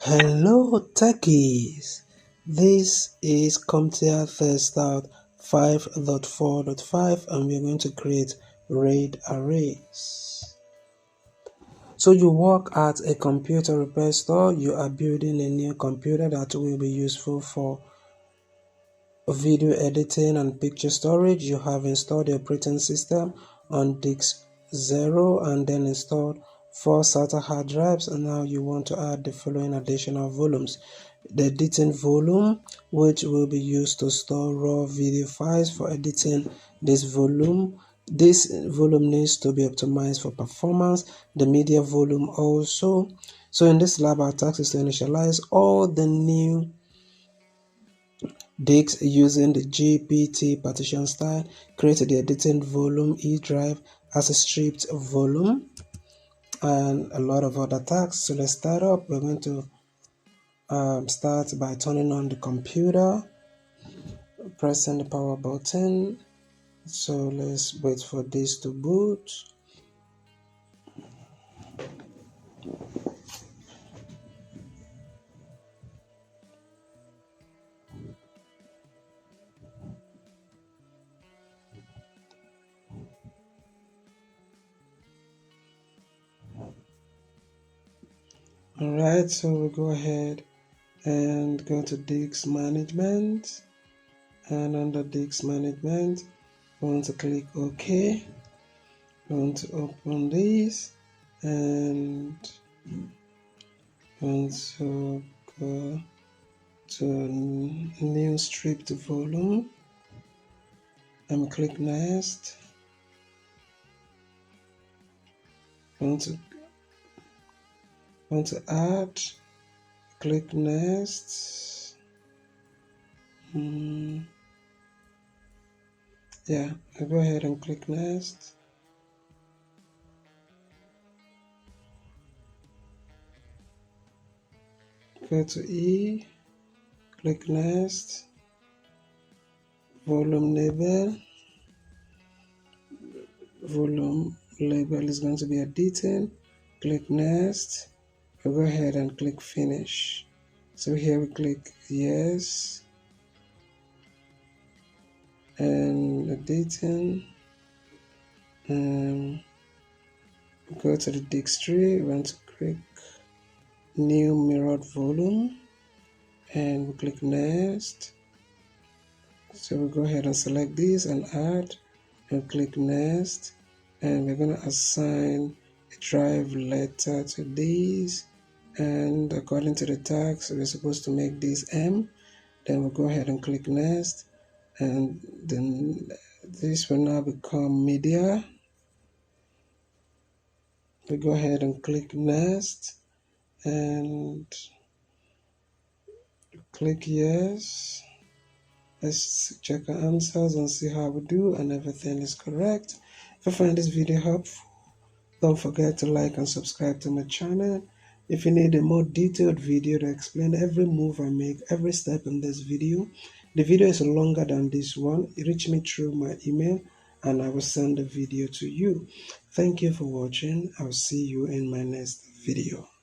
Hello techies, this is CompTIA TestOut 5.4.5 and we're going to create RAID arrays. So you work at a computer repair store, you are building a new computer that will be useful for video editing and picture storage. You have installed the operating system on disk 0 and then installed 4 SATA hard drives, and now you want to add the following additional volumes. The editing volume, which will be used to store raw video files for editing. This volume needs to be optimized for performance. The media volume also. So in this lab, our task is to initialize all the new disks using the GPT partition style. Create the editing volume E drive as a stripped volume and a lot of other tasks. So let's start up. We're going to start by turning on the computer, pressing the power button. So let's wait for this to boot. Alright, so we'll go ahead and go to disk management, and under disk management we want to click OK. We want to open this and want to go to new stripped volume and click next. Want to add, click next. Yeah, I'll go ahead and click next. Go to E, click next. Volume label is going to be editing. Click next. We'll go ahead and click finish. So here we click yes and editing, and go to the disk tree. We want to click new mirrored volume and we click next. So we'll go ahead and select this and add and click next, and we're going to assign a drive letter to this, and according to the tags we're supposed to make this M. Then we'll go ahead and click next, and then this will now become media. We go ahead and click next and click yes. Let's check our answers and see how we do, and everything is correct. If you find this video helpful, don't forget to like and subscribe to my channel. If you need a more detailed video to explain every move I make, every step in this video, the video is longer than this one. Reach me through my email and I will send the video to you. Thank you for watching. I'll see you in my next video.